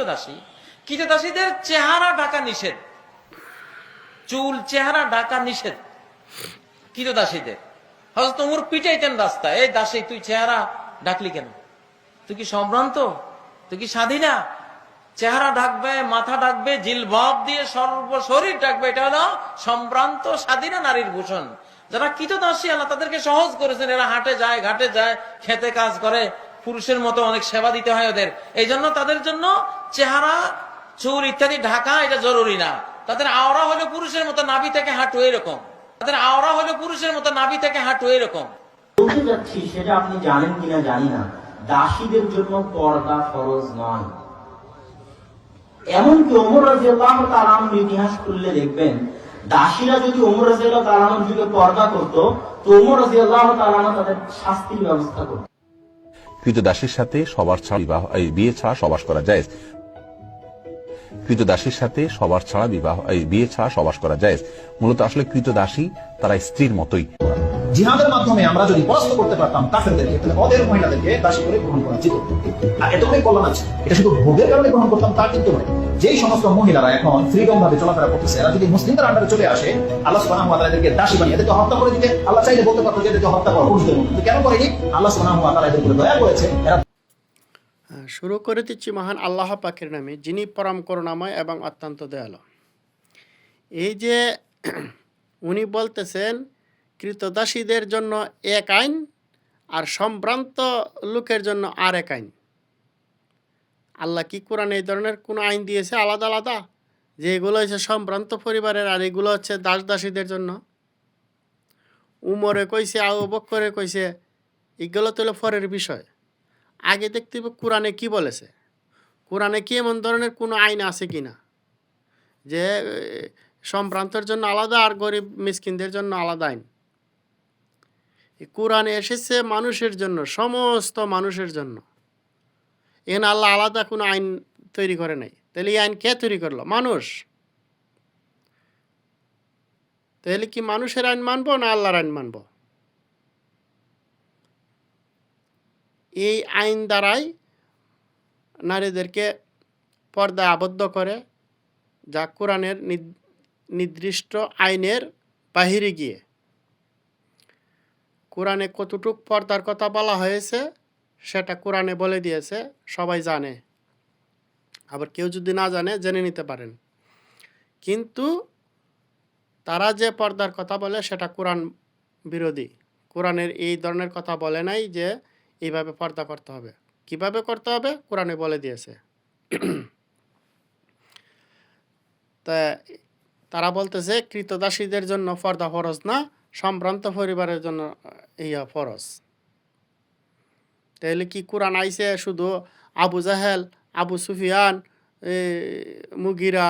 কৃতদাসী, কৃতদাসীদের চেহারা ঢাকা নিষেধ, চুল চেহারা ঢাকা নিষেধ কৃতদাসীদের। হযরত ওমর পিটাইতেন রাস্তায়, এই দাসী তুই চেহারা ঢাকলি কেন? তুই কি সম্ভ্রান্ত? তুই কি স্বাধীনা? চেহারা ঢাকবে, মাথা ঢাকবে, জিলবাব দিয়ে সর্বশরীর ঢাকবে, এটা হলো সম্ভ্রান্ত স্বাধীনা নারীর ভূষণ। যারা কৃতদাসী আল্লাহ তাদেরকে সহজ করেছেন, এরা হাটে যায়, ঘাটে যায়, খেতে কাজ করে, পুরুষের মতো অনেক সেবা দিতে হয় ওদের। এই জন্য তাদের জন্য চেহারা, চুল ইত্যাদি ঢাকা এটা জরুরি না। তাদের আওরা হলো পুরুষের মতো নাভি থেকে হাঁটু এরকম, তাদের আওরা হলো পুরুষের মতো নাভি থেকে হাঁটু এরকম। বলতে যাচ্ছি, সেটা আপনি জানেন কিনা জানি না, দাসীদের জন্য পর্দা ফরজ নয়। এমনকি ওমর রাদিয়াল্লাহু তাআলা আনহুর ইতিহাস খুললে দেখবেন, দাসীরা যদি ওমর রাদিয়াল্লাহু তাআলা আনহুর যুগে পর্দা করত, তো ওমর রাদিয়াল্লাহু তাআলা আনহু তাদের শাস্তির ব্যবস্থা করত। কৃতদাসীর সাথে সবার ছাড়া বিয়ে ছাড়া সবাস করা যায়। কৃতদাসীর সাথে সবার ছাড়া বিয়ে ছাড়া সবাস করা যায়। মূলত আসলে কৃতদাসী তারা স্ত্রীর মতোই। জিহাদের মাধ্যমে আমরা যদি পরাস্ত করতে পারতাম কাফেরদেরকে, তাহলে ওদের মহিলাদেরকে দাসী করে গ্রহণ করা যেত। আর এতটাই কল্যাণ আছে। এটা শুধু ভোগের কারণে গ্রহণ করতাম তা কিন্তু নয়। যেই সমস্ত মহিলারা এখন ফ্রিডম ভাবে চলাফেরা করতেছে, এরা যদি মুসলিমদের আন্ডারে চলে আসে, আল্লাহ সুবহানাহু ওয়া তাআলা এদেরকে দাসী বানিয়ে এদেরকে হত্যা করে দিতে আল্লাহ চাইলে বলতে পারতো যে এদেরকে হত্যা করো পুরুষদের মতো, কিন্তু কেন করেনি? আল্লাহ সুবহানাহু ওয়া তাআলা এদের উপরে দয়া করেছে। এরা শুরু করে দিচ্ছি মহান আল্লাহ পাকের নামে, যিনি পরম করুণাময় এবং অত্যন্ত দয়ালু। এই যে উনি বলতেছেন কৃতদাসীদের জন্য এক আইন আর সম্ভ্রান্ত লোকের জন্য আর এক আইন। আল্লাহ কি কোরআনে এই ধরনের কোনো আইন দিয়েছে আলাদা আলাদা, যে এগুলো হচ্ছে সম্ভ্রান্ত পরিবারের আর এগুলো হচ্ছে দাস দাসীদের জন্য? উমরে কইছে, আবু বকরে কইছে, এগুলো তো হলো পরের বিষয়। আগে দেখতে হবে কোরআনে কি বলেছে, কোরআনে কি এমন ধরনের কোনো আইন আছে কি না, যে সম্ভ্রান্তের জন্য আলাদা আর গরিব মিসকিনদের জন্য আলাদা আইন। কোরআনে এসেছে মানুষের জন্য, সমস্ত মানুষের জন্য। এখানে আল্লাহ আলাদা কোনো আইন তৈরি করে নাই। তাহলে এই আইন কে তৈরি করলো? মানুষ। তাহলে কি মানুষের আইন মানবো না আল্লাহর আইন মানবো? এই আইন দ্বারাই নারীদেরকে পর্দা আবদ্ধ করে, যা কোরআনের নির্দিষ্ট আইনের বাহিরে গিয়ে। কোরআনে কতটুক পর্দার কথা বলা হয়েছে সেটা কোরআনে বলে দিয়েছে, সবাই জানে। আবার কেউ যদি না জানে জেনে নিতে পারেন। কিন্তু তারা যে পর্দার কথা বলে সেটা কোরআন বিরোধী। কোরআনের এই ধরনের কথা বলে নাই যে এইভাবে পর্দা করতে হবে। কিভাবে করতে হবে কোরআনে বলে দিয়েছে। তা তারা বলতেছে কৃতদাসীদের জন্য পর্দা ফরজ না, সম্ভ্রান্ত পরিবারের জন্য ইয়া ফরজ। তাহলে কি কোরআন আইছে শুধু আবু জাহেল, আবু সুফিয়ান, মুগিরা,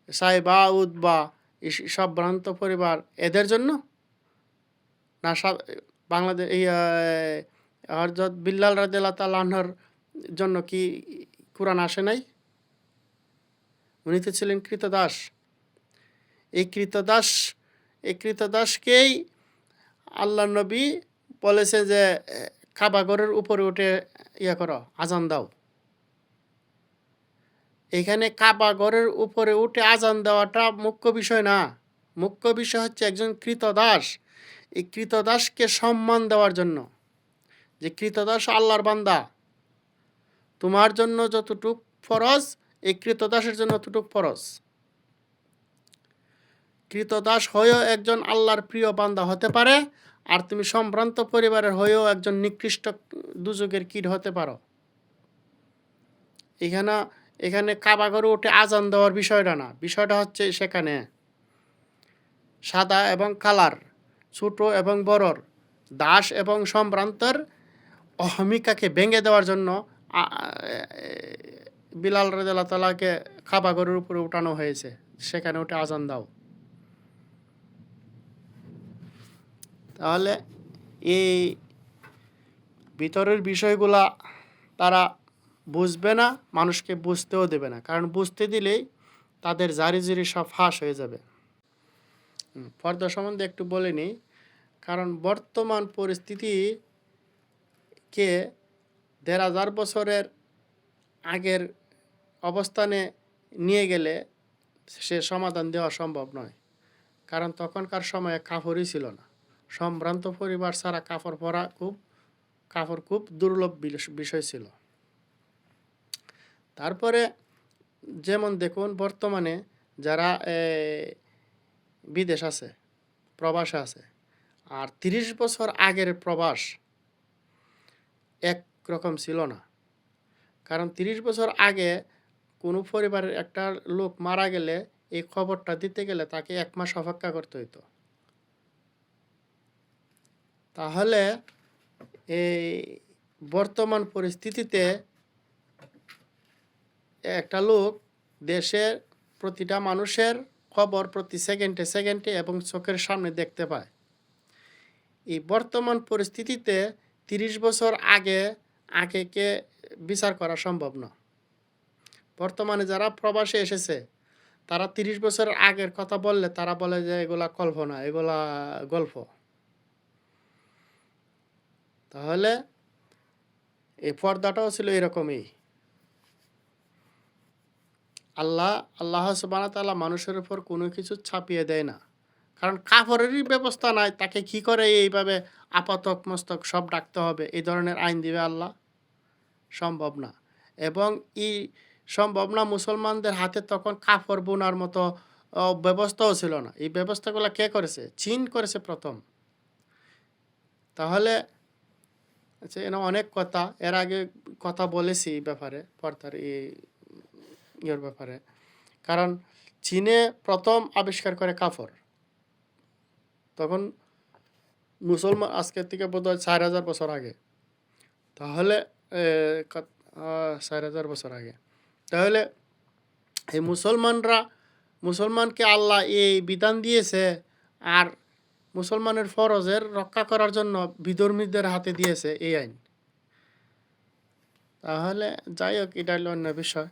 সাইবা, উতবা, সম্ভ্রান্ত পরিবার এদের জন্য না? বাংলাদেশ হযরত বিল্লাল রাদিয়াল্লাহু তাআলা আনহুর জন্য কি কোরআন আসে নাই? উনি তো ছিলেন কৃতদাস। এই কৃতদাসকেই আল্লাহ নবী বলেছে যে কাবা ঘরের উপরে উঠে ইয়া করো, আজান দাও। এখানে কাবা ঘরের উপরে উঠে আজান দেওয়াটা মুখ্য বিষয় না। মুখ্য বিষয় হচ্ছে একজন কৃতদাস, এই কৃতদাসকে সম্মান দেওয়ার জন্য, যে কৃতদাস আল্লাহর বান্দা, তোমার জন্য যতটুক ফরজ এই কৃতদাসের জন্য ততটুক ফরজ। কৃতদাস হয়েও একজন আল্লাহর প্রিয় বান্দা হতে পারে, আর তুমি সম্ভ্রান্ত পরিবারের হয়েও একজন নিকৃষ্ট দুযোগের কীট হতে পারো। এখানে কাবা ঘরে উঠে আজান দেওয়ার বিষয়টা না, বিষয়টা হচ্ছে সেখানে সাদা এবং কালার, ছোট এবং বড়র, দাস এবং সম্ভ্রান্তের অহমিকাকে ভেঙে দেওয়ার জন্য বিলাল রাদিয়াল্লাহু তাআলাকে কাবা ঘরের উপরে উঠানো হয়েছে, সেখানে উঠে আজান দাও। তাহলে এই ভিতরের বিষয়গুলা তারা বুঝবে না, মানুষকে বুঝতেও দেবে না, কারণ বুঝতে দিলেই তাদের জারি সব ফাঁস হয়ে যাবে। পর্দা সম্বন্ধে একটু বলে নিই, কারণ বর্তমান পরিস্থিতিকে ১৫০০ বছরের আগের অবস্থানে নিয়ে গেলে সে সমাধান দেওয়া সম্ভব নয়, কারণ তখনকার সময়ে কাপড়ই ছিল না। সম্ভ্রান্ত পরিবার ছাড়া কাপড় খুব দুর্লভ বিষয় ছিল। তারপরে যেমন দেখুন, বর্তমানে যারা বিদেশ আছে, প্রবাসে আছে, আর 30 বছর আগের প্রবাস একরকম ছিল না। কারণ 30 বছর আগে কোনো পরিবারের একটা লোক মারা গেলে এই খবরটা দিতে গেলে তাকে 1 মাস অপেক্ষা করতে হতো। তাহলে এই বর্তমান পরিস্থিতিতে একটা লোক দেশের প্রতিটা মানুষের খবর প্রতি সেকেন্ডে সেকেন্ডে এবং চোখের সামনে দেখতে পায়। এই বর্তমান পরিস্থিতিতে 30 বছর আগেকে বিচার করা সম্ভব না। বর্তমানে যারা প্রবাসে এসেছে তারা 30 বছর আগের কথা বললে তারা বলে যে এগুলা কল্পনা, এগুলা গল্প। তাহলে এই পর্দাটাও ছিল এরকমই। আল্লাহ সুবহানাহু ওয়া তাআলা মানুষের উপর কোনো কিছু ছাপিয়ে দেয় না। কারণ কাফরেরই ব্যবস্থা নাই, তাকে কি করে এইভাবে আপাতক মস্তক সব ডাকতে হবে, এই ধরনের আইন দিবে আল্লাহ? সম্ভব না। এবং সম্ভব না। মুসলমানদের হাতে তখন কাপড় বোনার মতো ব্যবস্থাও ছিল না। এই ব্যবস্থাগুলো কে করেছে? চীন করেছে প্রথম। তাহলে আচ্ছা, অনেক কথা এর আগে কথা বলেছি এই ব্যাপারে, পর্দার ইয়ের ব্যাপারে। কারণ চীনে প্রথম আবিষ্কার করে কাপড়, তখন মুসলমান আজকের থেকে বোধহয় 4000 বছর আগে। তাহলে 4000 বছর আগে। তাহলে এই মুসলমানকে আল্লাহ এই বিধান দিয়েছে, আর মুসলমানের ফরজের রক্ষা করার জন্য বিধর্মীদের হাতে দিয়েছে এই আইন। তাহলে যাই হোক, এটা হলো অন্য বিষয়।